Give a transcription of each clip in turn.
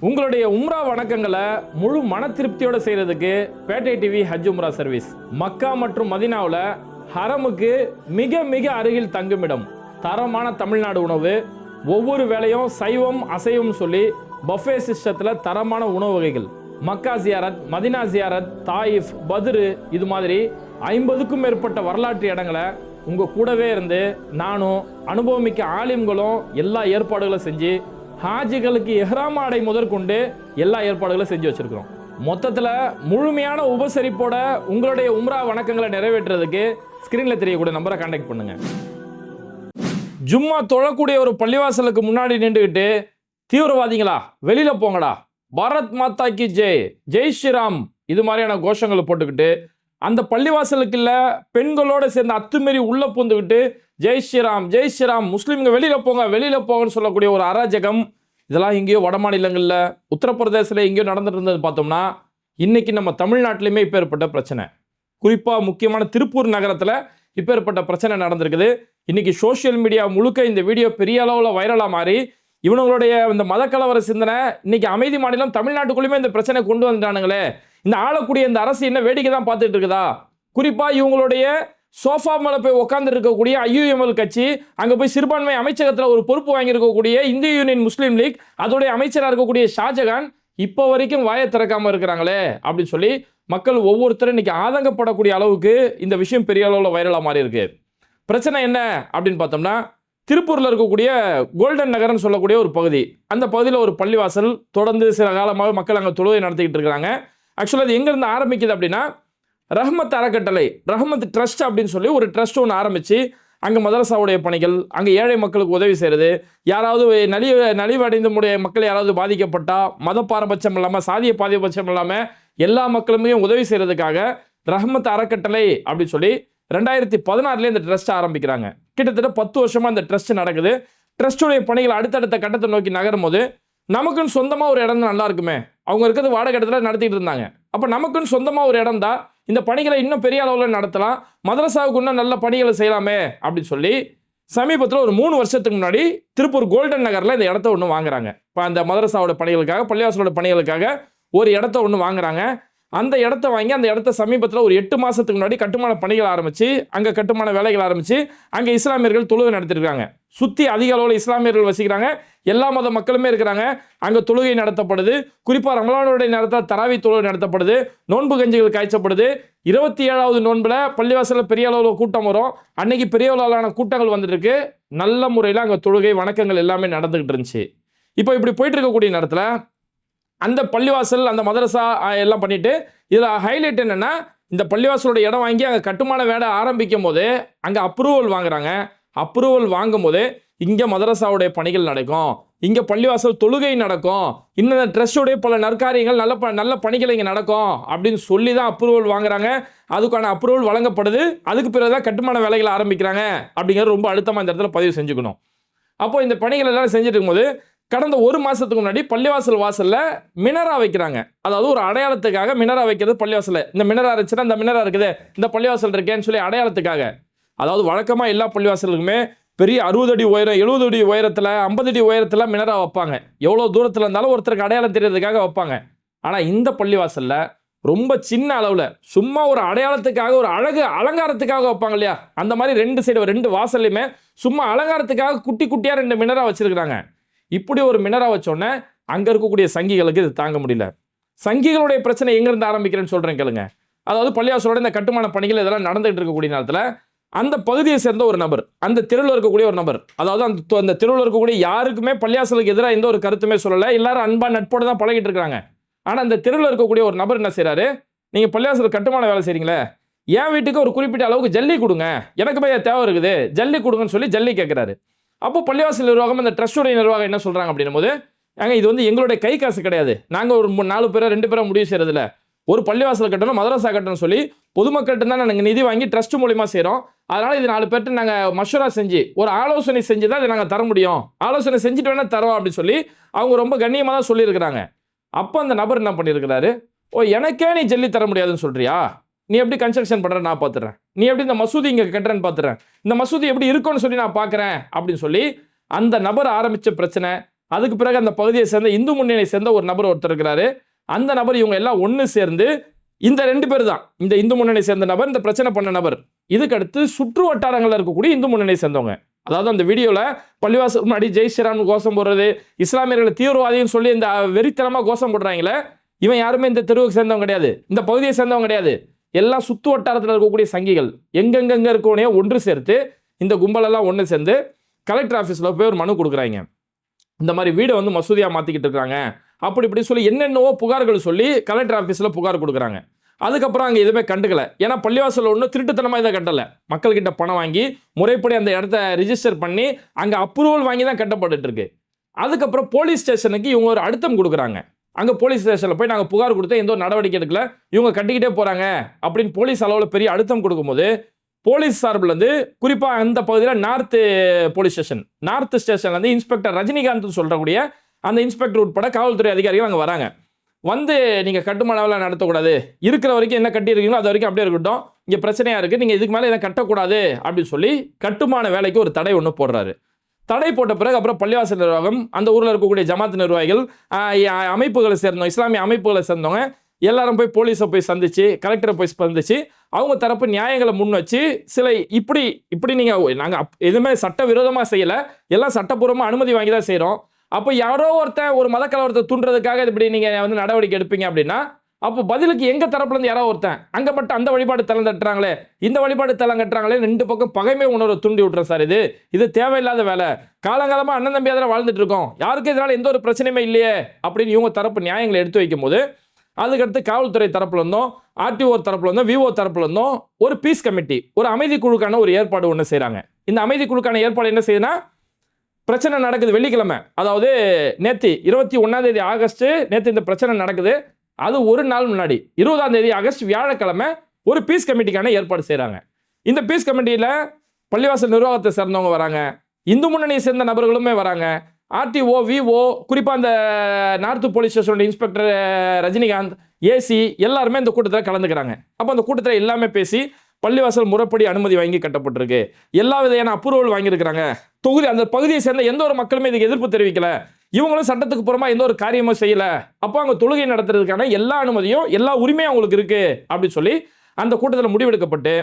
உங்களுடைய உம்ரா வணக்கங்களை முழு மன திருப்தியோட செய்யறதுக்கு பேட்டை டிவி ஹஜ் உம்ரா சர்வீஸ். மக்கா மற்றும் மதினாவில் ஹரமுக்கு மிக மிக அருகில் தங்குமிடம், தரமான தமிழ்நாடு உணவு, ஒவ்வொரு வேளையும் சைவம் அசைவம் சொல்லி பஃபே சிஸ்டத்தில் தரமான உணவு வகைகள். மக்கா ஜியாரத், மதினா ஜியாரத், தாயிஃப், பத்ரு, இது மாதிரி 50க்கும் மேற்பட்ட வரலாற்று இடங்களை உங்க கூடவே இருந்து நானும் அனுபவமிக்க ஆலிம்களும் எல்லா ஏற்பாடுகளும் செஞ்சு ஹாஜிகளுக்கு இஹ்ராம் ஆடை முதற்கொண்டு எல்லா ஏற்பாடுகளும் செஞ்சு வச்சிருக்கிறோம். மொத்தத்தில் முழுமையான உபசரிப்போட உங்களுடைய உம்ரா வணக்கங்களை நிறைவேற்றுறதுக்கு ஸ்கிரீன்ல தெரியக்கூடிய நம்பரை கான்டாக்ட் பண்ணுங்க. ஜும்மா தொழக்கூடிய ஒரு பள்ளிவாசலுக்கு முன்னாடி நின்றுக்கிட்டு தீவிரவாதிகளா வெளியில போங்கடா, பாரத் மாதா கி ஜெய், ஜெய் ஸ்ரீராம், இது மாதிரியான கோஷங்களை போட்டுக்கிட்டு அந்த பள்ளிவாசலுக்கு இல்ல பெண்களோட சேர்ந்து அத்துமீறி உள்ள பூந்துக்கிட்டு ஜெய் ஸ்ரீராம், ஜெய் ஸ்ரீராம், முஸ்லீம்கள் வெளியில போங்க வெளியில போங்கன்னு சொல்லக்கூடிய ஒரு அராஜகம், இதெல்லாம் எங்கேயோ வட மாநிலங்களில் உத்தரப்பிரதேசில் எங்கேயோ நடந்துட்டு இருந்தது பார்த்தோம்னா இன்னைக்கு நம்ம தமிழ்நாட்டிலையுமே இப்போ ஏற்பட்ட பிரச்சனை. குறிப்பாக முக்கியமான திருப்பூர் நகரத்தில் இப்போ ஏற்பட்ட பிரச்சனை நடந்திருக்குது. இன்னைக்கு சோசியல் மீடியா முழுக்க இந்த வீடியோ பெரிய அளவில் வைரலாக மாறி இவங்களுடைய இந்த மதக்கலவர சிந்தனை இன்னைக்கு அமைதி மாநிலம் தமிழ்நாட்டுக்குள்ளேயுமே இந்த பிரச்சனை கொண்டு வந்துட்டானுங்களே, இந்த ஆளக்கூடிய இந்த அரசு என்ன வேடிக்கை தான் பார்த்துட்டு இருக்குதா? குறிப்பாக இவங்களுடைய சோஃபா மேலே போய் உட்கார்ந்து இருக்கக்கூடிய IUML கட்சி, அங்கே போய் சிறுபான்மை அமைச்சகத்தில் ஒரு பொறுப்பு வாங்கியிருக்கக்கூடிய இந்திய யூனியன் முஸ்லீம் லீக், அதோடைய அமைச்சராக இருக்கக்கூடிய ஷாஜகான் இப்போ வரைக்கும் வாயை திறக்காமல் இருக்கிறாங்களே அப்படின்னு சொல்லி மக்கள் ஒவ்வொருத்தரும் இன்னைக்கு ஆதங்கப்படக்கூடிய அளவுக்கு இந்த விஷயம் பெரிய அளவில் வைரலாக மாறி இருக்கு. பிரச்சனை என்ன அப்படின்னு பார்த்தோம்னா, திருப்பூரில் இருக்கக்கூடிய கோல்டன் நகர்னு சொல்லக்கூடிய ஒரு பகுதி, அந்த பகுதியில் ஒரு பள்ளிவாசல் தொடர்ந்து சில காலமாக மக்கள் அங்கே தொழுகை நடத்திக்கிட்டு இருக்கிறாங்க. ஆக்சுவலாக அது எங்கேருந்து ஆரம்பிக்குது அப்படின்னா, ரஹ்மத் அறக்கட்டளை, ரஹ்மத் ட்ரஸ்ட் அப்படின்னு சொல்லி ஒரு ட்ரஸ்ட் ஒன்று ஆரம்பித்து அங்கே மதரசாவுடைய பணிகள், அங்கே ஏழை மக்களுக்கு உதவி செய்கிறது, யாராவது நலிவடைந்த மக்கள் யாராவது பாதிக்கப்பட்டால் மத பாரபட்சம் இல்லாமல் சாதிய பாரபட்சம் இல்லாமல் எல்லா மக்களுமே உதவி செய்கிறதுக்காக ரஹ்மத் அறக்கட்டளை அப்படின்னு சொல்லி 2016 இந்த ட்ரஸ்ட் ஆரம்பிக்கிறாங்க. கிட்டத்தட்ட 10 வருஷமாக இந்த ட்ரஸ்ட் நடக்குது. ட்ரஸ்ட்டுடைய பணிகள் அடுத்தடுத்த கட்டத்தை நோக்கி நகரும் போது நமக்குன்னு சொந்தமாக ஒரு இடம் நல்லா இருக்குமே, அவங்க இருக்கிறது வாடகை இடத்துல நடத்திட்டு இருந்தாங்க. அப்போ நமக்குன்னு சொந்தமாக ஒரு இடம் தான், இந்த பணிகளை இன்னும் பெரிய அளவில் நடத்தலாம், மதரசாவுக்கு இன்னும் நல்ல பணிகளை செய்யலாமே அப்படின்னு சொல்லி சமீபத்தில் ஒரு 3 வருஷத்துக்கு முன்னாடி திருப்பூர் கோல்டன் நகரில் இந்த இடத்த ஒன்று வாங்குறாங்க. இப்போ அந்த மதரசாவோட பணிகளுக்காக, பள்ளிவாசலோட பணிகளுக்காக ஒரு இடத்த ஒன்று வாங்குறாங்க. அந்த இடத்த வாங்கி அந்த இடத்த சமீபத்தில் ஒரு 8 மாதத்துக்கு முன்னாடி கட்டுமான பணிகள் ஆரம்பித்து, அங்கே கட்டுமான வேலைகள் ஆரம்பித்து அங்கே இஸ்லாமியர்கள் தொழுகை நடத்திருக்காங்க. சுற்றி அதிக அளவில் இஸ்லாமியர்கள் வசிக்கிறாங்க, எல்லா மத மக்களுமே இருக்கிறாங்க. அங்கே தொழுகை நடத்தப்படுது. குறிப்பாக ரமலானுடைய நேரத்தில் தராவி தொழுகை நடத்தப்படுது, நோன்பு கஞ்சிகள் காய்ச்சப்படுது. 27வது நோன்பில் பள்ளிவாசலில் பெரிய அளவில் கூட்டம் வரும். அன்னைக்கு பெரிய அளவிலான கூட்டங்கள் வந்துட்டு இருக்கு. நல்ல முறையில் அங்கே தொழுகை வணக்கங்கள் எல்லாமே நடந்துகிட்டு இருந்துச்சு. இப்போ இப்படி போயிட்டு இருக்கக்கூடிய நேரத்தில் அந்த பள்ளிவாசல், அந்த மதரசா எல்லாம் பண்ணிட்டு, இதில் ஹைலைட் என்னன்னா, இந்த பள்ளிவாசலோட இடம் வாங்கி அங்கே கட்டுமான வேலை ஆரம்பிக்கும் போது அங்கே அப்ரூவல் வாங்குறாங்க. அப்ரூவல் வாங்கும் போது இங்கே மதரசாவுடைய பணிகள் நடக்கும், இங்கே பள்ளிவாசல் தொழுகை நடக்கும், இன்னும் ட்ரஸ்டோடைய பல நற்காரியங்கள் நல்ல பணிகள் இங்கே நடக்கும் அப்படின்னு சொல்லி தான் அப்ரூவல் வாங்குறாங்க. அதுக்கான அப்ரூவல் வழங்கப்படுது. அதுக்கு பிறகு தான் கட்டுமான வேலைகளை ஆரம்பிக்கிறாங்க அப்படிங்கிறது ரொம்ப அழுத்தமாக இந்த இடத்துல பதிவு செஞ்சுக்கணும். அப்போ இந்த பணிகள் எல்லாம் செஞ்சுட்டு இருக்கும்போது கடந்த 1 மாதத்துக்கு முன்னாடி பள்ளிவாசல் வாசலில் மினரா வைக்கிறாங்க. அதாவது ஒரு அடையாளத்துக்காக மினரா வைக்கிறது பள்ளிவாசலில். இந்த மினரா இருந்துச்சுன்னா இந்த மினரா இருக்குது, இந்த பள்ளிவாசல் இருக்கேன்னு சொல்லி அடையாளத்துக்காக. அதாவது வழக்கமாக எல்லா பள்ளிவாசலுக்குமே பெரிய 60 அடி உயரம், 70 அடி உயரத்தில், 50 அடி உயரத்தில் மினரா வைப்பாங்க. எவ்வளோ தூரத்தில் இருந்தாலும் ஒருத்தருக்கு அடையாளம் தெரியறதுக்காக வைப்பாங்க. ஆனால் இந்த பள்ளிவாசலில் ரொம்ப சின்ன அளவில் சும்மா ஒரு அடையாளத்துக்காக, ஒரு அலங்காரத்துக்காக வைப்பாங்க இல்லையா, அந்த மாதிரி 2 சைடு 2 வாசல்லையுமே சும்மா அலங்காரத்துக்காக குட்டி குட்டியாக 2 மினரா வச்சிருக்கிறாங்க. இப்படி ஒரு மினரா வச்சோடனே அங்கே இருக்கக்கூடிய சங்கிகளுக்கு இது தாங்க முடியல. சங்கிகளுடைய பிரச்சனை எங்கேருந்து ஆரம்பிக்கிறேன்னு சொல்கிறேன் கேளுங்க. அதாவது பள்ளிவாசலோட இந்த கட்டுமான பணிகள் இதெல்லாம் நடந்துகிட்டு இருக்கக்கூடிய நேரத்தில் அந்த பகுதியை சேர்ந்த ஒரு நபர், அந்த தெருவில் இருக்கக்கூடிய ஒரு நபர், அதாவது அந்த தெருவில் இருக்கக்கூடிய யாருக்குமே பள்ளிவாசலுக்கு எதிராக எந்த ஒரு கருத்துமே சொல்லலை, எல்லாரும் அன்பா நட்போடு தான் பழகிட்டு இருக்காங்க. ஆனால் அந்த தெருவில் இருக்கக்கூடிய ஒரு நபர் என்ன செய்கிறாரு, நீங்கள் பள்ளிவாசல் கட்டுமான வேலை செய்கிறீங்களே, என் வீட்டுக்கு ஒரு குறிப்பிட்ட அளவுக்கு ஜல்லி கொடுங்க, எனக்கு போய் தேவை இருக்குது, ஜல்லி கொடுங்கன்னு சொல்லி ஜல்லி கேட்குறாரு. அப்போ பள்ளிவாசல் நிர்வாகம், அந்த ட்ரஸ்டுடைய நிர்வாகம் என்ன சொல்கிறாங்க அப்படின்னும் போது, இது வந்து எங்களுடைய கை காசு கிடையாது, நாங்கள் ஒரு 4 பேரை 2 பேரை முடிவு செய்கிறதில்ல, ஒரு பள்ளிவாசல் கட்டணும், மதரசா கட்டணும் சொல்லி பொதுமக்கள்கிட்ட தான் நாங்கள் நிதி வாங்கி ட்ரஸ்ட் மூலிமா செய்கிறோம். அதனால் இது 4 பேர்ட்டு நாங்கள் மஷூரா செஞ்சு ஒரு ஆலோசனை செஞ்சு தான் இதை நாங்கள் தர முடியும், ஆலோசனை செஞ்சுட்டு வேணால் தரோம் அப்படின்னு சொல்லி அவங்க ரொம்ப கண்ணியமாக தான் சொல்லியிருக்கிறாங்க. அப்போ அந்த நபர் என்ன பண்ணியிருக்கிறாரு, எனக்கே நீ ஜல்லி தர முடியாதுன்னு சொல்கிறியா, நீ எப்படி கன்ஸ்ட்ரக்ஷன் பண்ணுற நான் பார்த்துறேன், நீ எப்படி இந்த மசூதி இங்கே கட்டுறேன்னு பார்த்துறேன், இந்த மசூதி எப்படி இருக்கும்னு சொல்லி நான் பார்க்குறேன் அப்படின்னு சொல்லி அந்த நபர் ஆரம்பித்த பிரச்சனை அதுக்கு பிறகு அந்த பகுதியை சேர்ந்த இந்து முன்னணியை சேர்ந்த ஒரு நபர் ஒருத்தர் இருக்கிறாரு. அந்த நபர் இவங்க எல்லாம் ஒன்று சேர்ந்து இந்த 2 பேர் தான் இந்த இந்து முன்னணி சேர்ந்த நபர், இந்த பிரச்சனை பண்ண நபர். இதுக்கு அடுத்து சுற்று வட்டாரங்களில் இருக்கக்கூடிய இந்து முன்னணியை சேர்ந்தவங்க, அதாவது அந்த வீடியோவில் பள்ளிவாசல் முன்னாடி ஜெய் ஸ்ரீராம் கோஷம் போடுறது, இஸ்லாமியர்களை தீவிரவாதின்னு சொல்லி இந்த வெறித்தனமாக கோஷம் போடுறாங்களே, இவன் யாருமே இந்த தெருவுக்கு சேர்ந்தவங்க கிடையாது, இந்த பகுதியை சேர்ந்தவங்க கிடையாது. எல்லாம் சுற்று வட்டாரத்தில் இருக்கக்கூடிய சங்கிகள் எங்கெங்க இருக்கவனே ஒன்று சேர்த்து இந்த கும்பலெல்லாம் ஒன்று சேர்ந்து கலெக்டர் ஆஃபீஸில் போய் ஒரு மனு கொடுக்குறாங்க. இந்த மாதிரி வீடை வந்து மசூதியாக மாற்றிக்கிட்டு இருக்காங்க அப்படி இப்படி சொல்லி என்னென்னவோ புகார்கள் சொல்லி கலெக்டர் ஆஃபீஸில் புகார் கொடுக்குறாங்க. அதுக்கப்புறம் அங்கே எதுவுமே கண்டுக்கல. ஏன்னா பள்ளிவாசல் ஒன்றும் திருட்டுத்தனமாக இதை கட்டலை. மக்கள்கிட்ட பணம் வாங்கி முறைப்படி அந்த இடத்த ரிஜிஸ்டர் பண்ணி அங்கே அப்ரூவல் வாங்கி தான் கட்டப்பட்டு இருக்கு. அதுக்கப்புறம் போலீஸ் ஸ்டேஷனுக்கு இவங்க ஒரு அழுத்தம் கொடுக்குறாங்க. அங்கே போலீஸ் ஸ்டேஷனில் போய் நாங்கள் புகார் கொடுத்து எந்த ஒரு நடவடிக்கை எடுக்கல, இவங்க கட்டிக்கிட்டே போகிறாங்க அப்படின்னு போலீஸ் அளவில் பெரிய அழுத்தம் கொடுக்கும்போது போலீஸ் சார்பிலேருந்து குறிப்பாக அந்த பகுதியில் நார்த் ஸ்டேஷன்லேருந்து இன்ஸ்பெக்டர் ரஜினிகாந்த் சொல்கிறக்கூடிய அந்த இன்ஸ்பெக்டர் உட்பட காவல்துறை அதிகாரிகள் அங்கே வராங்க. வந்து நீங்கள் கட்டுமான வேலை நடத்தக்கூடாது, இருக்கிற வரைக்கும் என்ன கட்டியிருக்கீங்களோ அது வரைக்கும் அப்படியே இருக்கட்டும், இங்கே பிரச்சனையாக இருக்குது, நீங்கள் இதுக்கு மேலே இதை கட்டக்கூடாது அப்படின்னு சொல்லி கட்டுமான வேலைக்கு ஒரு தடை ஒன்று போடுறாரு. தடை போட்ட பிறகு அப்புறம் பள்ளிவாசல் நிர்வாகம், அந்த ஊரில் இருக்கக்கூடிய ஜமாத் நிர்வாகிகள், அமைப்புகளை சேர்ந்தவங்க, இஸ்லாமிய அமைப்புகளை சேர்ந்தவங்க எல்லாரும் போய் போலீஸை போய் சந்திச்சு, கலெக்டரை போய் சந்திச்சு அவங்க தரப்பு நியாயங்களை முன் வச்சு சில இப்படி நீங்கள் நாங்கள் எதுவுமே சட்டவிரோதமாக செய்யலை, எல்லாம் சட்டப்பூர்வமாக அனுமதி வாங்கி தான் செய்கிறோம். அப்போ யாரோ ஒருத்தன் ஒரு மதக்கலவரத்தை தூண்டுறதுக்காக இப்படி நீங்கள் வந்து நடவடிக்கை எடுப்பீங்க அப்படின்னா அப்போ பதிலுக்கு எங்கள் தரப்புலேருந்து யாரோ ஒருத்தன் அங்கே மட்டும் அந்த வழிபாடு தளம் தட்டுறாங்களே, இந்த வழிபாடு தளம் கட்டுறாங்களே, 2 பக்கம் பகைமை உணர்வை தூண்டி விட்டுறேன் சார். இது தேவையில்லாத வேலை. காலங்காலமாக அண்ணன் தம்பியாக தான் வாழ்ந்துட்டு இருக்கோம், யாருக்கும் இதனால் எந்த ஒரு பிரச்சனையுமே இல்லையே அப்படின்னு இவங்க தரப்பு நியாயங்களை எடுத்து வைக்கும் போது அதுக்கடுத்து காவல்துறை தரப்புல இருந்தோம், ஆர்டிஓ தரப்புல இருந்தோம், விஓ தரப்புல இருந்தோம் ஒரு பீஸ் கமிட்டி, ஒரு அமைதி குழுக்கான ஒரு ஏற்பாடு ஒன்று செய்கிறாங்க. இந்த அமைதி குழுக்கான ஏற்பாடு என்ன செய்யுதுன்னா, பிரச்சனை நடக்குது வெள்ளிக்கிழமை, அதாவது நேற்று 21 ஆகஸ்ட் நேற்று இந்த பிரச்சனை நடக்குது. அது ஒரு நாள் முன்னாடி 20 ஆகஸ்ட் வியாழக்கிழமை ஒரு பீஸ் கமிட்டிக்கான ஏற்பாடு செய்கிறாங்க. இந்த பீஸ் கமிட்டியில் பள்ளிவாசல் நிர்வாகத்தை சேர்ந்தவங்க வராங்க, இந்து முன்னணியை சேர்ந்த நபர்களுமே வராங்க, ஆர்டிஓ விஓ குறிப்பாக அந்த நார்த் போலீஸ் ஸ்டேஷனோட இன்ஸ்பெக்டர் ரஜினிகாந்த், ஏசி எல்லாருமே இந்த கூட்டத்தில் கலந்துக்கிறாங்க. அப்போ அந்த கூட்டத்தில் எல்லாமே பேசி பள்ளிவாசல் முறைப்படி அனுமதி வாங்கி கட்டப்பட்டிருக்கு, எல்லா விதையான அப்ரூவல் வாங்கியிருக்கிறாங்க. அந்த பகுதியை சேர்ந்த எந்த ஒரு மக்களுமே இதுக்கு எதிர்ப்பு தெரிவிக்கல, இவங்களும் சட்டத்துக்கு புறமா எந்த ஒரு காரியமும் செய்யல, அப்போ அவங்க தொழுகை நடத்துறதுக்கான எல்லா அனுமதியும் எல்லா உரிமையும் அவங்களுக்கு இருக்கு அப்படின்னு சொல்லி அந்த கூட்டத்தில் முடிவெடுக்கப்பட்டு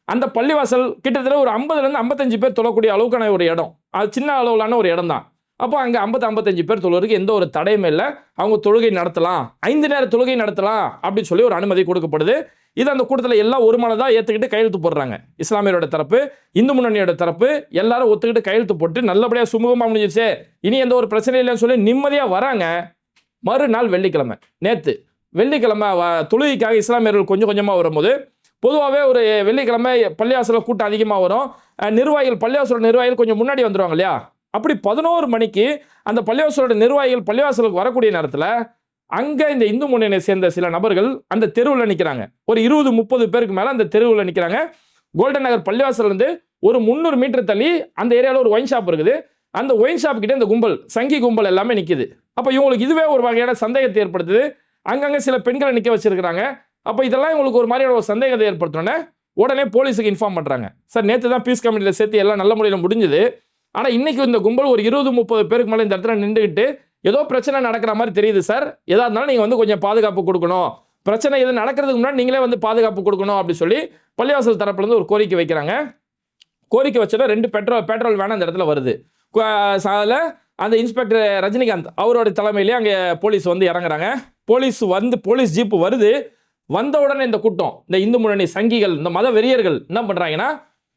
அந்த பள்ளிவாசல் கிட்டத்தட்ட ஒரு 50 55 பேர் தொழக்கூடிய அளவுக்கான ஒரு இடம், அது சின்ன அளவிலான ஒரு இடம் தான். அப்போ அங்கே 55 பேர் தொழுவதற்கு எந்த ஒரு தடையுமே இல்லை, அவங்க தொழுகை நடத்தலாம், 5 நேர தொழுகை நடத்தலாம் அப்படின்னு சொல்லி ஒரு அனுமதி கொடுக்கப்படுது. இது அந்த கூட்டத்தில் எல்லாம் ஒரு மனதாக ஏற்றுக்கிட்டு கையெழுத்து போடுறாங்க. இஸ்லாமியரோட தரப்பு, இந்து முன்னணியோட தரப்பு எல்லாரும் ஒத்துக்கிட்டு கையெழுத்து போட்டு நல்லபடியாக சுமூகமாக முடிஞ்சிருச்சு, இனி எந்த ஒரு பிரச்சனை இல்லைன்னு சொல்லி நிம்மதியாக வராங்க. மறுநாள் வெள்ளிக்கிழமை, நேற்று வெள்ளிக்கிழமை தொழுகைக்காக இஸ்லாமியர்கள் கொஞ்சம் கொஞ்சமாக வரும்போது, பொதுவாகவே ஒரு வெள்ளிக்கிழமை பள்ளிவாசலில் கூட்டம் அதிகமாக வரும், நிர்வாகிகள் பள்ளிவாசலோட நிர்வாகிகள் கொஞ்சம் முன்னாடி வந்துடுவாங்க இல்லையா. அப்படி 11 மணிக்கு அந்த பள்ளிவாசலோட நிர்வாகிகள் பள்ளிவாசலுக்கு வரக்கூடிய நேரத்தில் அங்கே இந்த இந்து முன்னணியை சேர்ந்த சில நபர்கள் அந்த தெருவில் நிற்கிறாங்க. ஒரு 20-30 பேருக்கு மேலே அந்த தெருவில் நிற்கிறாங்க. கோல்டன் நகர் பள்ளிவாசல்லேருந்து ஒரு 300 மீட்டர் தள்ளி அந்த ஏரியாவில் ஒரு ஒயின் ஷாப் இருக்குது. அந்த ஒயின் ஷாப் கிட்டே இந்த கும்பல், சங்கி கும்பல் எல்லாமே நிற்கிது. அப்போ இவங்களுக்கு இதுவே ஒரு வகையான சந்தேகத்தை ஏற்படுத்துது. அங்கங்கே சில பெண்களை நிற்க வச்சிருக்கிறாங்க. அப்போ இதெல்லாம் இவங்களுக்கு ஒரு மாதிரியான ஒரு சந்தேகத்தை ஏற்படுத்தினோன்னே உடனே போலீஸுக்கு இன்ஃபார்ம் பண்ணுறாங்க. சார், நேற்று தான் பீஸ் கமிட்டியில் சேர்த்து எல்லாம் நல்ல முறையில் முடிஞ்சுது, ஆனால் இன்றைக்கி இந்த கும்பல் ஒரு 20-30 பேருக்கு மேலே இந்த இடத்துல நின்றுக்கிட்டு ஏதோ பிரச்சனை நடக்கிற மாதிரி தெரியுது சார், எதாக இருந்தாலும் நீங்கள் வந்து கொஞ்சம் பாதுகாப்பு கொடுக்கணும், பிரச்சனை எது நடக்கிறதுக்கு முன்னாடி நீங்களே வந்து பாதுகாப்பு கொடுக்கணும் அப்படி சொல்லி பள்ளிவாசல் தரப்புலேருந்து ஒரு கோரிக்கை வைக்கிறாங்க. கோரிக்கை வச்சோன்னா 2 பெட்ரோல் வேன் அந்த இடத்துல வருது. அதில் அந்த இன்ஸ்பெக்டர் ரஜினிகாந்த் அவரோட தலைமையிலே அங்கே போலீஸ் வந்து இறங்குறாங்க. போலீஸ் ஜீப்பு வருது. வந்த உடனே இந்த கூட்டம், இந்த இந்து முன்னணி சங்கிகள், இந்த மத வெறியர்கள் என்ன பண்ணுறாங்கன்னா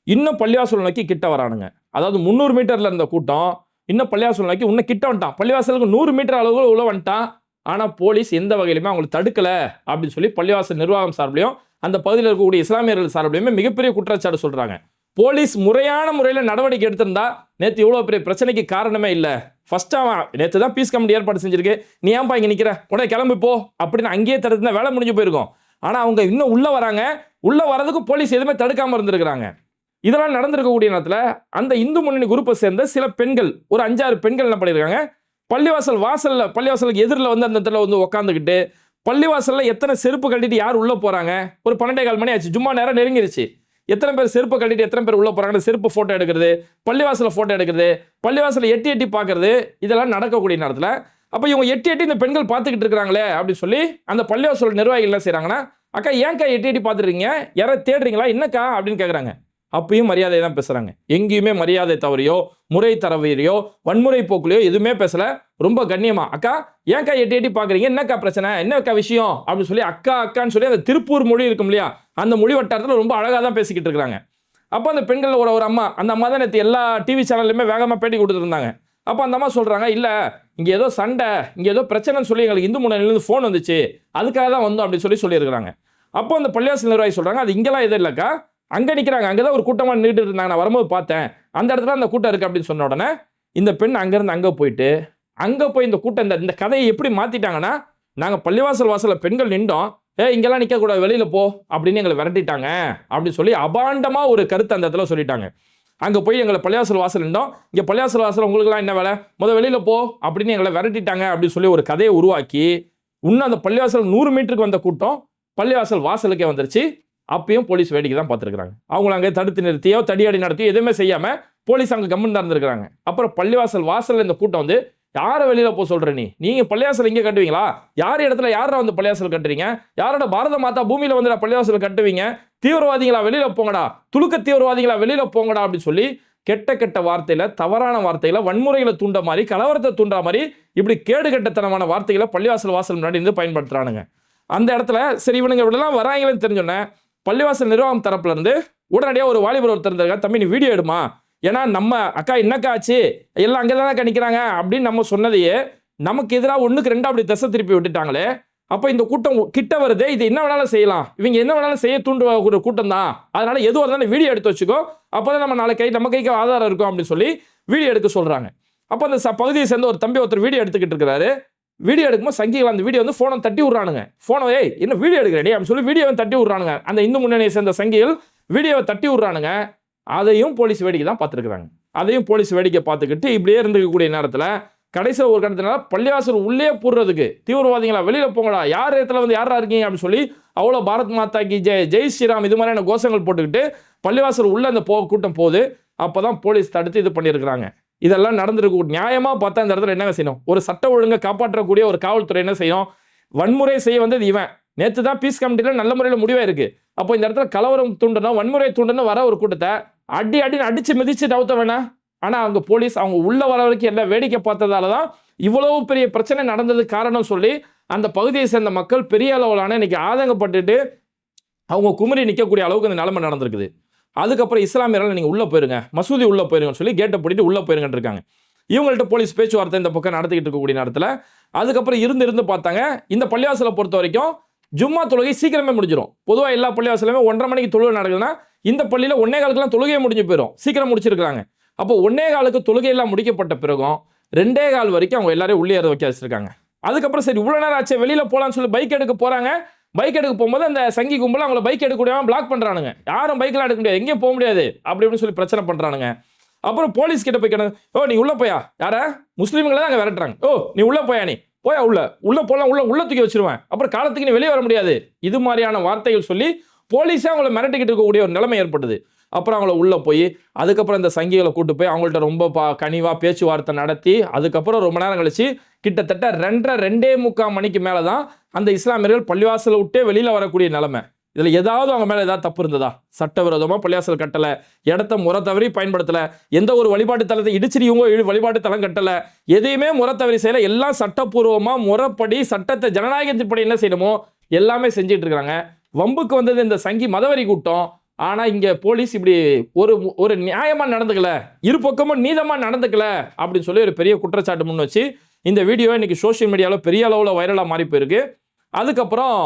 இன்னும் பள்ளிவாசல் நோக்கி கிட்ட வரானுங்க. அதாவது 300 மீட்டரில் இருந்த கூட்டம் இன்னும் பள்ளிவாசல் நோக்கி இன்னும் கிட்ட வந்துட்டான். பள்ளிவாசலுக்கு 100 மீட்டர் அளவு உள்ள வந்துட்டான். ஆனால் போலீஸ் எந்த வகையிலுமே அவங்களுக்கு தடுக்கலை அப்படின்னு சொல்லி பள்ளிவாசல் நிர்வாகம் சார்பிலையும் அந்த பகுதியில் இருக்கக்கூடிய இஸ்லாமியர்கள் சார்பிலையுமே மிகப்பெரிய குற்றச்சாட்டு சொல்கிறாங்க. போலீஸ் முறையான முறையில் நடவடிக்கை எடுத்திருந்தா நேற்று இவ்வளோ பெரிய பிரச்சனைக்கு காரணமே இல்லை. ஃபர்ஸ்ட் அவன் நேற்று தான் பீஸ் கமிட்டி ஏற்பாடு செஞ்சிருக்கு, நீ ஏன்பா இங்கே நிற்கிற, உடனே கிளம்பி போ அப்படின்னு அங்கேயே தடுத்துனா வேலை முடிஞ்சு போயிருக்கும். ஆனால் அவங்க இன்னும் உள்ளே வராங்க. உள்ளே வரதுக்கு போலீஸ் எதுவுமே தடுக்காமல் இருந்திருக்கிறாங்க. இதெல்லாம் நடந்திருக்கக்கூடிய நேரத்தில் அந்த இந்து முன்னணி குரூப்பை சேர்ந்த சில பெண்கள், ஒரு 5-6 பெண்கள் என்ன பண்ணியிருக்காங்க, பள்ளிவாசலுக்கு எதிரில் வந்து அந்த இடத்துல வந்து உட்காந்துக்கிட்டு பள்ளிவாசலில் எத்தனை செருப்பு கட்டிட்டு யார் உள்ளே போகிறாங்க, ஒரு 12:15 மணி ஆச்சு, ஜும்மா நேரம் நெருங்கிருச்சு, எத்தனை பேர் செருப்பை கட்டிட்டு எத்தனை பேர் உள்ள போறாங்க, செருப்பு போட்டோ எடுக்கிறது, பள்ளிவாசல போட்டோ எடுக்கிறது, பள்ளிவாசல எட்டி எட்டி பார்க்கறது, இதெல்லாம் நடக்கக்கூடிய நேரத்தில் அப்போ இவங்க எட்டி எட்டி இந்த பெண்கள் பார்த்துக்கிட்டு இருக்கிறாங்களே அப்படின்னு சொல்லி அந்த பள்ளிவாசல் நிர்வாகிகள் என்ன செய்றாங்கன்னா, அக்கா ஏன்க்கா எட்டி எட்டி பார்த்துருக்கீங்க, யாராவது தேடுறீங்களா என்னக்கா அப்படின்னு கேட்குறாங்க. அப்பயும் மரியாதை தான் பேசுறாங்க. எங்கேயுமே மரியாதை தவறியோ முறை தவறியோ வன்முறை போக்குலையோ எதுவுமே பேசல. ரொம்ப கண்ணியமா, அக்கா ஏன்க்கா எட்டி எட்டி பார்க்குறீங்க, என்னக்கா பிரச்சனை, என்னக்கா விஷயம் அப்படின்னு சொல்லி அக்கா அக்கான்னு சொல்லி அந்த திருப்பூர் மொழி இருக்கும் இல்லையா, அந்த மொழி வட்டாரத்தில் ரொம்ப அழகாக தான் பேசிக்கிட்டு இருக்கிறாங்க. அப்போ அந்த பெண்கள் ஒரு அம்மா, அந்த அம்மா தான் நேற்று எல்லா டிவி சேனல்லையுமே வேகமாக பேட்டி கொடுத்துருந்தாங்க. அப்போ அந்த அம்மா சொல்கிறாங்க, இல்லை இங்கே ஏதோ சண்டை, இங்கே ஏதோ பிரச்சனைன்னு சொல்லி எங்களுக்கு இந்து முன்னணியிலேருந்து ஃபோன் வந்துச்சு, அதுக்காக தான் வந்தோம் அப்படின்னு சொல்லியிருக்கிறாங்க. அப்போ அந்த பள்ளிவாசல் நிர்வாகி சொல்கிறாங்க, அது இங்கெல்லாம் எதுவும் இல்லைக்கா, அங்கே நிற்கிறாங்க, அங்கே தான் ஒரு கூட்டமாக நின்றுட்டு இருந்தாங்க, நான் வரும்போது பார்த்தேன், அந்த இடத்துல அந்த கூட்டம் இருக்குது அப்படின்னு சொன்ன உடனே இந்த பெண் அங்கேருந்து அங்கே போயிட்டு அங்கே போய் இந்த கூட்டம் இந்த கதையை எப்படி மாற்றிட்டாங்கன்னா, நாங்கள் பள்ளிவாசல் வாசலில் பெண்கள் நின்றோம், இங்கெல்லாம் நிற்கக்கூடாது வெளியில் போ அப்படின்னு எங்களை விரட்டிட்டாங்க அப்படின்னு சொல்லி அபாண்டமாக ஒரு கருத்தை அந்த இடத்துல சொல்லிட்டாங்க. அங்கே போய் எங்களை பள்ளிவாசல் வாசல் நின்றோம், இங்கே பள்ளிவாசல் வாசல் உங்களுக்குலாம் என்ன வேலை, வெளியில் போ அப்படின்னு எங்களை விரட்டிட்டாங்க அப்படின்னு சொல்லி ஒரு கதையை உருவாக்கி இன்னும் அந்த பள்ளிவாசல் 100 மீட்டருக்கு வந்த கூட்டம் பள்ளிவாசல் வாசலுக்கே வந்துருச்சு. அப்பயும் போலீஸ் வேடிக்கை தான் பார்த்துருக்காங்க. அவங்கள அங்கே தடுத்து நிறுத்தியோ தடியடி நடத்தியோ எதுவுமே செய்யாமல் போலீஸ் அங்கே கம்மன் தான் இருந்திருக்காங்க. அப்புறம் பள்ளிவாசல் வாசலில் இந்த கூட்டம் வந்து, யாரை வெளியில் போக சொல்கிற நீங்கள் பள்ளிவாசல் இங்கே கட்டுவீங்களா, யார் இடத்துல யாரா வந்து பள்ளிவாசல் கட்டுறீங்க, யாரோட பாரத மாதா பூமியில் வந்து பள்ளிவாசல் கட்டுவீங்க, தீவிரவாதிகளா வெளியில் போங்கடா, துலுக்க தீவிரவாதிகளா வெளியில் போங்கடா அப்படின்னு சொல்லி கெட்ட கெட்ட வார்த்தையில், தவறான வார்த்தையில், வன்முறைகளை தூண்ட மாதிரி, கலவரத்தை தூண்டுற மாதிரி இப்படி கேடு கெட்டத்தனமான வார்த்தைகளை பள்ளிவாசல் வாசல் முன்னாடி இருந்து பயன்படுத்துறானுங்க. அந்த இடத்துல சரி இவனுங்க இப்படிலாம் வராங்களேன்னு தெரிஞ்சோன்னே பள்ளிவாசல் நிர்வாகம் தரப்புல இருந்து உடனடியாக ஒரு வாலிபர் ஒருத்தர் இருந்தாங்க, தம்பி நீ வீடியோ எடுமா, ஏன்னா நம்ம அக்கா என்னக்கா ஆச்சு எல்லாம் அங்கே தானே நிற்கிறாங்க அப்படின்னு நம்ம சொன்னதையே நமக்கு எதிராக 1க்கு 2 அப்படி திசை திருப்பி விட்டுட்டாங்களே. அப்போ இந்த கூட்டம் கிட்ட வருது, இது என்ன வேணாலும் செய்யலாம், இவங்க என்ன வேணாலும் செய்ய தூண்டுற ஒரு கூட்டம் தான், அதனால எதுவாக இருந்தாலும் வீடியோ எடுத்து வச்சுக்கோ, அப்போ தான் நம்ம நாளைக்கு நம்ம கைக்கு ஆதாரம் இருக்கும் அப்படின்னு சொல்லி வீடியோ எடுக்க சொல்கிறாங்க. அப்போ அந்த பகுதியை சேர்ந்து ஒரு தம்பி ஒருத்தர் வீடியோ எடுத்துக்கிட்டு இருக்கிறாரு. வீடியோ எடுக்கும்போது சங்கிகள் அந்த வீடியோ வந்து ஃபோனை தட்டி விட்றானுங்க. ஃபோனை என்ன வீடியோ எடுக்கிறேன் அப்படின்னு சொல்லி வீடியோவை தட்டி விட்றானுங்க. அந்த இந்து முன்னணியை சேர்ந்த சங்கிகள் வீடியோவை தட்டி விட்றானுங்க. அதையும் போலீஸ் வேடிக்கை தான் பார்த்துருக்குறாங்க. அதையும் போலீஸ் வேடிக்கை பார்த்துக்கிட்டு இப்படியே இருந்துக்கக்கூடிய நேரத்தில் கடைசியில் ஒரு கட்டத்தினால பள்ளிவாசல் உள்ளே போடுறதுக்கு தீவிரவாதிகளா வெளியில் போங்கடா, யார் இடத்துல வந்து யாரா இருக்கீங்க அப்படின்னு சொல்லி அவ்வளோ பாரத் மாதா கி ஜெய், ஜெய் ஸ்ரீராம் இது மாதிரியான கோஷங்கள் போட்டுக்கிட்டு பள்ளிவாசல் உள்ளே அந்த கூட்டம் போகுது. அப்போ தான் போலீஸ் தடுத்து இது பண்ணியிருக்கிறாங்க. இதெல்லாம் நடந்திருக்கு. நியாயமாக பார்த்தா இந்த இடத்துல என்ன செய்யணும், ஒரு சட்ட ஒழுங்கை காப்பாற்றக்கூடிய ஒரு காவல்துறை என்ன செய்யும், வன்முறை செய்ய வந்தது இவன். நேற்று தான் பீஸ் கமிட்டியில் நல்ல முறையில் முடிவாக இருக்குது. அப்போ இந்த இடத்துல கலவரம் தூண்டணும், வன்முறை தூண்டணும் வர ஒரு கூட்டத்தை அடின்னு அடித்து மிதித்து நவுத்த வேணாம். ஆனால் அவங்க போலீஸ் அவங்க உள்ள வர வரைக்கும் எல்லாம் வேடிக்கை பார்த்ததால தான் இவ்வளவு பெரிய பிரச்சனை நடந்தது காரணம் சொல்லி அந்த பகுதியை சேர்ந்த மக்கள் பெரிய அளவிலான இன்னைக்கு ஆதங்கப்பட்டுட்டு அவங்க குமரி நிற்கக்கூடிய அளவுக்கு அந்த நிலைமை நடந்திருக்குது. அதுக்கப்புறம் இஸ்லாமியர்கள் நீங்கள் உள்ளே போயிருங்க, மசூதி உள்ளே போயிருங்கன்னு சொல்லி கேட்டை போட்டு உள்ளே போயிருங்கன்னு இருக்காங்க. இவங்கள்ட்ட போலீஸ் பேச்சுவார்த்தை இந்த பக்கம் நடத்திக்கிட்டு இருக்கக்கூடிய நேரத்தில் அதுக்கப்புறம் இருந்து பார்த்தாங்க. இந்த பள்ளிவாசலை பொறுத்த வரைக்கும் ஜும்மா தொழுகை சீக்கிரமே முடிஞ்சிடும். பொதுவாக எல்லா பள்ளிவாசலுமே 1:30 மணிக்கு தொழுகை நடக்குதுன்னா இந்த பள்ளியில் 1:15 தொழுகையை முடிஞ்சு போயிடும், சீக்கிரம் முடிச்சிருக்காங்க. அப்போ 1:15 தொழுகையெல்லாம் முடிக்கப்பட்ட பிறகும் 2:15 வரைக்கும் அவங்க எல்லாரையும் உள்ளே வைக்க வச்சிருக்காங்க. அதுக்கப்புறம் சரி இவ்வளோ நேரம் ஆச்சு வெளியில் போகலான்னு சொல்லி பைக் எடுக்க போகிறாங்க. பைக் எடுக்க போகும்போது அந்த சங்கி கும்பல அவங்கள பைக் எடுக்க பிளாக் பண்ணுறானுங்க. யாரும் பைக்கெலாம் எடுக்க முடியாது, எங்கேயும் போக முடியாது அப்படி இப்படின்னு சொல்லி பிரச்சனை பண்ணுறானுங்க. அப்புறம் போலீஸ் கிட்ட போய் கேட்டாங்க, நீ உள்ளே போயா, யாரா முஸ்லீம்களை தான் அங்கே விரட்டுறாங்க, நீ உள்ளே போயா, நீ போயா உள்ளே போகலாம், உள்ள தூக்கி வச்சிருவேன், அப்புறம் காலத்துக்கு நீ வெளியே வர முடியாது, இது மாதிரியான வார்த்தைகள் சொல்லி போலீஸே அவங்கள மிரட்டிக்கிட்டு இருக்கக்கூடிய ஒரு நிலைமை ஏற்படுது. அப்புறம் அவங்கள உள்ளே போய் அதுக்கப்புறம் இந்த சங்கிகளை கூட்டு போய் அவங்கள்ட்ட ரொம்ப கனிவாக பேச்சுவார்த்தை நடத்தி அதுக்கப்புறம் ரொம்ப நேரம் கழிச்சு கிட்டத்தட்ட 2:30 மணிக்கு மேலே தான் அந்த இஸ்லாமியர்கள் பள்ளிவாசலை விட்டே வெளியில் வரக்கூடிய நிலைமை. இதில் ஏதாவது அவங்க மேலே ஏதாவது தப்பு இருந்ததா, சட்டவிரோதமாக பள்ளிவாசல் கட்டலை, இடத்த முறை தவறி பயன்படுத்தலை, எந்த ஒரு வழிபாட்டு தலத்தை இடிச்சிருவங்க வழிபாட்டு தலம் கட்டலை, எதையுமே முறை தவறி செய்யலை, எல்லாம் சட்டப்பூர்வமாக முறைப்படி சட்டத்தை ஜனநாயகத்தின்படி என்ன செய்யணுமோ எல்லாமே செஞ்சுட்டு இருக்கிறாங்க. வம்புக்கு வந்தது இந்த சங்கி மதவரி கூட்டம். ஆனால் இங்கே போலீஸ் இப்படி ஒரு நியாயமாக நடந்துக்கல, இரு பக்கமும் நீதமாக நடந்துக்கல அப்படின்னு சொல்லி ஒரு பெரிய குற்றச்சாட்டு முன் வச்சு இந்த வீடியோ இன்னைக்கு சோஷியல் மீடியாவில் பெரிய அளவில் வைரலாக மாறி போயிருக்கு. அதுக்கப்புறம்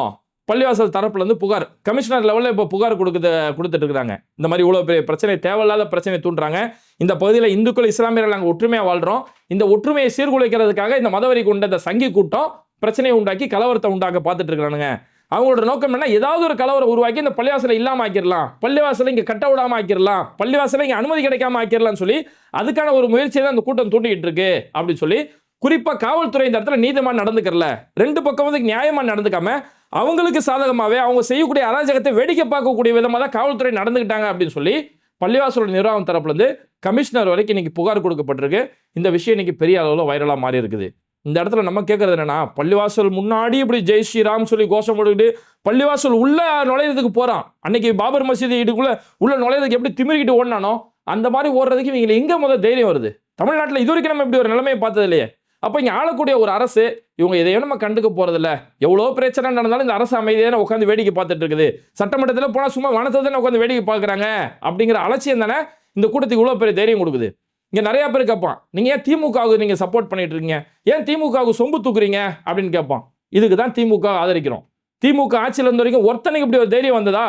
பள்ளிவாசல் தரப்புலேருந்து புகார் கமிஷனர் லெவலில் இப்போ புகார் கொடுத்துட்டு இருக்கிறாங்க. இந்த மாதிரி இவ்வளோ பெரிய பிரச்சனை, தேவையில்லாத பிரச்சனை தூண்டுறாங்க. இந்த பகுதியில் இந்துக்கள் இஸ்லாமியர்கள் நாங்கள் ஒற்றுமையாக வாழ்கிறோம், இந்த ஒற்றுமையை சீர்குலைக்கிறதுக்காக இந்த மதவரி கொண்ட இந்த சங்கி கூட்டம் பிரச்சனையை உண்டாக்கி கலவரத்தை உண்டாக்க பார்த்துட்டு இருக்கிறானுங்க. அவங்களோட நோக்கம் என்ன, ஏதாவது ஒரு கலவரம் உருவாக்கி இந்த பள்ளிவாசலை இல்லாமல் ஆக்கிடலாம், பள்ளிவாசலை இங்கே கட்ட விடாமல் ஆக்கிடலாம், பள்ளிவாசலை இங்கே அனுமதி கிடைக்காம ஆக்கிடலாம்னு சொல்லி அதுக்கான ஒரு முயற்சியை தான் அந்த கூட்டம் தூண்டிக்கிட்டு இருக்கு அப்படின்னு சொல்லி குறிப்பா காவல்துறை இந்த இடத்துல நீதிமா நடந்துக்கறல, ரெண்டு பக்கம் வந்து நியாயமா நடந்துக்காம அவங்களுக்கு சாதகமாவே அவங்க செய்யக்கூடிய அராஜகத்தை வேடிக்கை பார்க்கக்கூடிய விதமா தான் காவல்துறை நடந்துக்கிட்டாங்க அப்படின்னு சொல்லி பள்ளிவாசலோட நிர்வாகம் தரப்புல இருந்து கமிஷனர் வரைக்கும் இன்னைக்கு புகார் கொடுக்கப்பட்டிருக்கு. இந்த விஷயம் இன்னைக்கு பெரிய அளவில் வைரலா மாறி இருக்குது. இந்த இடத்துல நம்ம கேட்கறது என்னன்னா, பள்ளிவாசல் முன்னாடி இப்படி ஜெய் ஸ்ரீராம் சொல்லி கோஷம் போட்டுக்கிட்டு பள்ளிவாசல் உள்ள நுழையிறதுக்கு போறான். அன்னைக்கு பாபர் மசீதி இதுக்குள்ள உள்ள நுழையிறதுக்கு எப்படி திமிரிக்கிட்டு ஓடினானோ அந்த மாதிரி ஓடுறதுக்கு இவங்க எங்க முதல் தைரியம் வருது? தமிழ்நாட்டில் இது வரைக்கும் நம்ம இப்படி ஒரு நிலைமையை பார்த்தது இல்லையே. அப்ப இங்க ஆளக்கூடிய ஒரு அரசு இவங்க இதையும் நம்ம கண்டுக்க போறது இல்ல. எவ்வளவு பிரச்சனை நடந்தாலும் இந்த அரசு அமைதியான உட்காந்து வேடிக்கை பார்த்துட்டு இருக்குது. சட்டமன்றத்தில் போனா சும்மா வனத்தை தானே உட்காந்து வேடிக்கை பார்க்கறாங்க அப்படிங்கிற அலட்சியம் தானே இந்த கூட்டத்துக்கு இவ்வளவு பெரிய தைரியம் கொடுக்குது. இங்க நிறைய பேர் கேட்பான், நீங்க ஏன் திமுகவுக்கு நீங்க சப்போர்ட் பண்ணிட்டு இருக்கீங்க, ஏன் திமுகவுக்கு சொம்பு தூக்குறீங்க அப்படின்னு கேட்பான். இதுக்கு தான் திமுக ஆதரிக்கிறோம். திமுக ஆட்சியில் இருந்த வரைக்கும் ஒருத்தனைக்கு இப்படி ஒரு தைரியம் வந்ததா?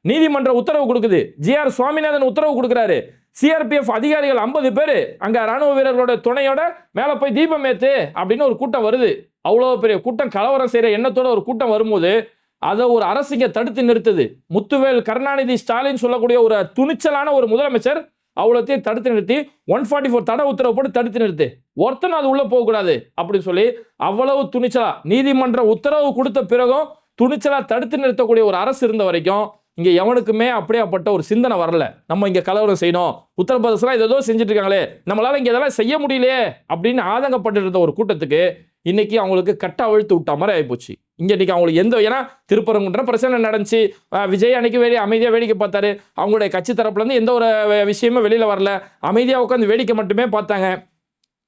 நீதிமன்ற உத்தரவு கொடுக்குது, ஜிஆர் சுவாமிநாதன் உத்தரவு கொடுக்குறாரு, சிஆர்பிஎஃப் அதிகாரிகள் 50 பேர் அங்க ராணுவ வீரர்களோட துணையோட மேல போய் தீபம் ஏத்து அப்படின்னு ஒரு கூட்டம் வருது. அவ்வளவு பெரிய கூட்டம் கலவரம் செய்யற எண்ணத்தோட ஒரு கூட்டம் வரும்போது அதை ஒரு அரசு இங்க தடுத்து நிறுத்துது. முத்துவேல் கருணாநிதி ஸ்டாலின் சொல்லக்கூடிய ஒரு துணிச்சலான ஒரு முதலமைச்சர் அவ்வளோத்தையும் தடுத்து நிறுத்தி 144 தடை உத்தரவு போட்டு தடுத்து நிறுத்து, ஒருத்தனும் அது உள்ள போகக்கூடாது அப்படின்னு சொல்லி அவ்வளவு துணிச்சலா நீதிமன்ற உத்தரவு கொடுத்த பிறகும் துணிச்சலா தடுத்து நிறுத்தக்கூடிய ஒரு அரசு இருந்த வரைக்கும் இங்க எவனுக்குமே அப்படியாப்பட்ட ஒரு சிந்தனை வரல. நம்ம இங்க கலவரம் செய்யணும், உத்தரப்பிரதேசலாம் ஏதோ செஞ்சுட்டு இருக்காங்களே, நம்மளால இங்க இதெல்லாம் செய்ய முடியலையே அப்படின்னு ஆதங்கப்பட்டு இருந்த ஒரு கூட்டத்துக்கு இன்னைக்கு அவங்களுக்கு கட்ட அவிழ்த்து விட்டா மாதிரி ஆயிப்போச்சு. இங்க இன்னைக்கு அவங்களுக்கு ஏன்னா திருப்பரங்குன்றம் பிரச்சனை நடந்துச்சு, விஜய் அன்னைக்கு அமைதியா வேடிக்கை பார்த்தாரு. அவங்களுடைய கட்சி தரப்புல இருந்து எந்த ஒரு விஷயமும் வெளியில வரல, அமைதியா உட்காந்து வேடிக்கை மட்டுமே பார்த்தாங்க.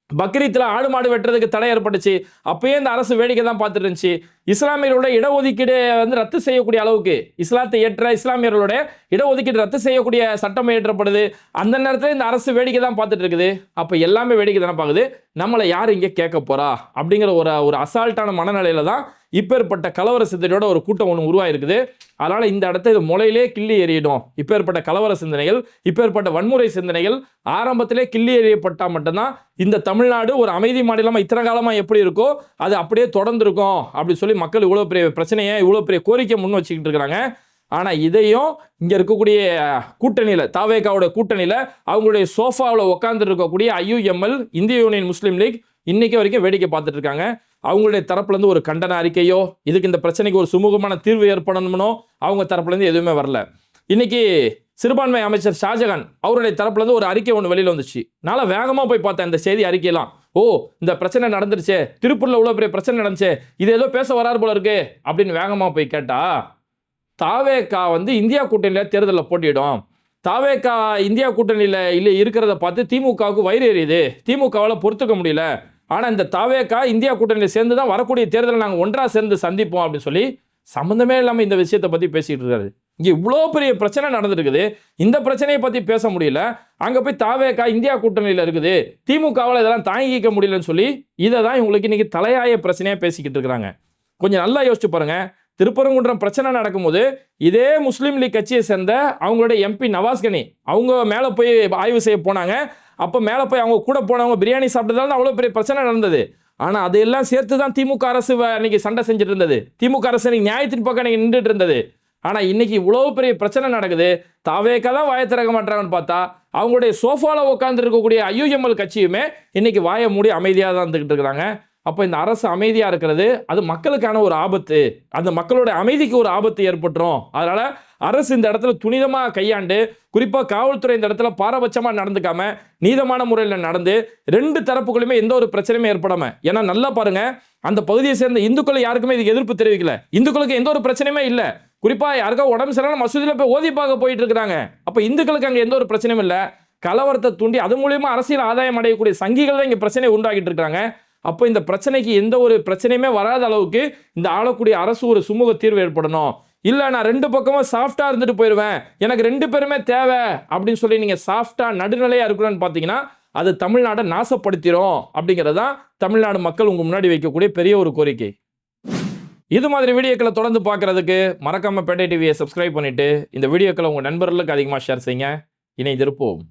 பக்ரீத்தில் ஆடு மாடு வெட்டுறதுக்கு தடை ஏற்பட்டுச்சு, அப்பயே இந்த அரசு வேடிக்கை தான் பார்த்துட்டு இருந்துச்சு. இஸ்லாமியர்களோட இடஒதுக்கீடு வந்து ரத்து செய்யக்கூடிய அளவுக்கு இஸ்லாத்தை ஏற்ற இஸ்லாமியர்களோட இடஒதுக்கீடு ரத்து செய்யக்கூடிய சட்டம் ஏற்றப்படுது. அந்த நேரத்தில் இந்த அரசு வேடிக்கை தான் பார்த்துட்டு இருக்குது. அப்போ எல்லாமே வேடிக்கை தானே பார்க்குது, நம்மளை யார் இங்கே கேட்க போறா அப்படிங்கிற ஒரு அசால்ட்டான மனநிலையில தான் இப்பேற்பட்ட கலவர சிந்தனையோட ஒரு கூட்டம் ஒன்று உருவாயிருக்குது. அதனால இந்த இடத்த இது முளையிலே கிள்ளி எறியணும். இப்பேற்பட்ட கலவர சிந்தனைகள், இப்பேற்பட்ட வன்முறை சிந்தனைகள் ஆரம்பத்திலே கிள்ளி எறியப்பட்டால் மட்டும்தான் இந்த தமிழ்நாடு ஒரு அமைதி மாநிலமாக இத்தனை காலமாக எப்படி இருக்கோ அது அப்படியே தொடர்ந்து இருக்கும் அப்படின்னு சொல்லி மக்கள் இவ்வளோ பெரிய பிரச்சனையை இவ்வளோ பெரிய கோரிக்கை முன் வச்சுக்கிட்டு இருக்கிறாங்க. ஆனால் இதையும் இங்கே இருக்கக்கூடிய கூட்டணியில் தாவேகாவோட கூட்டணியில் அவங்களுடைய சோஃபாவில் உட்கார்ந்து இருக்கக்கூடிய IUML இந்திய யூனியன் முஸ்லீம் லீக் இன்னைக்கு வரைக்கும் வேடிக்கை பார்த்துட்டு இருக்காங்க. அவங்களுடைய தரப்புலேருந்து ஒரு கண்டன அறிக்கையோ இதுக்கு இந்த பிரச்சனைக்கு ஒரு சுமூகமான தீர்வு ஏற்படணும்னோ அவங்க தரப்புலேருந்து எதுவுமே வரல. இன்னைக்கு சிறுபான்மை அமைச்சர் ஷாஜகான் அவருடைய தரப்புலேருந்து ஒரு அறிக்கை ஒன்று வெளியில் வந்துச்சு. நான் வேகமாக போய் பார்த்தேன் இந்த செய்தி அறிக்கையெல்லாம். ஓ, இந்த பிரச்சனை நடந்துருச்சு, திருப்பூரில் இவ்வளோ பெரிய பிரச்சனை நடந்துச்சு, இது ஏதோ பேச வராது போல இருக்கு அப்படின்னு வேகமாக போய் கேட்டா, தாவேகா வந்து இந்தியா கூட்டணியில் தேர்தலில் போட்டியிடும், தாவேகா இந்தியா கூட்டணியில் இல்லை இருக்கிறத பார்த்து திமுகவுக்கு வயிறு எறியுது, திமுகவால் பொறுத்துக்க முடியல, ஆனால் இந்த தாவேகா இந்தியா கூட்டணியில் சேர்ந்து தான் வரக்கூடிய தேர்தலில் நாங்கள் ஒன்றாக சேர்ந்து சந்திப்போம் அப்படின்னு சொல்லி சம்மந்தமே இல்லாமல் இந்த விஷயத்தை பற்றி பேசிகிட்டு இருக்காரு. இங்கே இவ்வளோ பெரிய பிரச்சனை நடந்துருக்குது, இந்த பிரச்சனையை பற்றி பேச முடியல, அங்கே போய் தாவேகா இந்தியா கூட்டணியில் இருக்குது, திமுகவால் இதெல்லாம் தாங்கிக்க முடியலன்னு சொல்லி இதை தான் இவங்களுக்கு இன்றைக்கி தலையாய பிரச்சனையாக பேசிக்கிட்டு இருக்கிறாங்க. கொஞ்சம் நல்லா யோசிச்சு பாருங்கள், திருப்பரங்குன்றம் பிரச்சனை நடக்கும்போது இதே முஸ்லீம் லீக் கட்சியை சேர்ந்த அவங்களுடைய MP நவாஸ் கனி அவங்க மேலே போய் ஆய்வு செய்ய போனாங்க. அப்போ மேலே போய் அவங்க கூட போனவங்க பிரியாணி சாப்பிட்டதால அவ்வளோ பெரிய பிரச்சனை நடந்தது. ஆனால் அதையெல்லாம் சேர்த்து தான் திமுக அரசு அன்னைக்கு சண்டை செஞ்சுட்டு இருந்தது, திமுக அரசு நியாயத்தின் பக்கம் அன்னைக்கு நின்றுட்டு இருந்தது. ஆனால் இன்னைக்கு இவ்வளோ பெரிய பிரச்சனை நடக்குது, தாவேக்கா தான் வாயை திறக்க மாட்டாங்கன்னு பார்த்தா அவங்களுடைய சோஃபாவில் உட்காந்து இருக்கக்கூடிய IUML கட்சியுமே இன்னைக்கு வாயை மூடி அமைதியாக தான் இருந்துக்கிட்டு இருக்கிறாங்க. அப்போ இந்த அரசு அமைதியாக இருக்கிறது அது மக்களுக்கான ஒரு ஆபத்து, அந்த மக்களோட அமைதிக்கு ஒரு ஆபத்து ஏற்பட்டுரும். அதனால் அரசு இந்த இடத்துல துணிதமாக கையாண்டு, குறிப்பாக காவல்துறை இந்த இடத்துல பாரபட்சமாக நடந்துக்காம நீதமான முறையில் நடந்து ரெண்டு தரப்புகளுமே எந்த ஒரு பிரச்சனையுமே ஏற்படாமல், ஏன்னா நல்லா பாருங்க, அந்த பகுதியை சேர்ந்த இந்துக்கள் யாருக்குமே இதுக்கு எதிர்ப்பு தெரிவிக்கல, இந்துக்களுக்கு எந்த ஒரு பிரச்சனையுமே இல்லை. குறிப்பாக யாருக்கா உடம்பு சரியான மசூதியில் போய் ஓதி பார்க்க போயிட்டு இருக்கிறாங்க. அப்போ இந்துக்களுக்கு அங்கே எந்த ஒரு பிரச்சனையும் இல்லை. கலவரத்தை தூண்டி அது மூலியமாக அரசியல் ஆதாயம் அடையக்கூடிய சங்கிகள் தான் இங்கே பிரச்சனையை உண்டாக்கிட்டு இருக்காங்க. அப்போ இந்த பிரச்சனைக்கு எந்த ஒரு பிரச்சனையுமே வராத அளவுக்கு இந்த ஆளக்கூடிய அரசு ஒரு சுமூக தீர்வு ஏற்படணும். இல்லை நான் ரெண்டு பக்கமும் சாஃப்டாக இருந்துட்டு போயிடுவேன், எனக்கு ரெண்டு பேருமே தேவை அப்படின்னு சொல்லி நீங்கள் சாஃப்டாக நடுநிலையாக இருக்கணும்னு பார்த்தீங்கன்னா அது தமிழ்நாடை நாசப்படுத்திடும். அப்படிங்கிறது தான் தமிழ்நாடு மக்கள் உங்கள் முன்னாடி வைக்கக்கூடிய பெரிய ஒரு கோரிக்கை. இது மாதிரி வீடியோக்களை தொடர்ந்து பார்க்குறதுக்கு மறக்காமல் பேட்டை டிவியை சப்ஸ்கிரைப் பண்ணிவிட்டு இந்த வீடியோக்களை உங்கள் நண்பர்களுக்கு அதிகமாக ஷேர் செய்யுங்க. இணைந்திருப்போம்.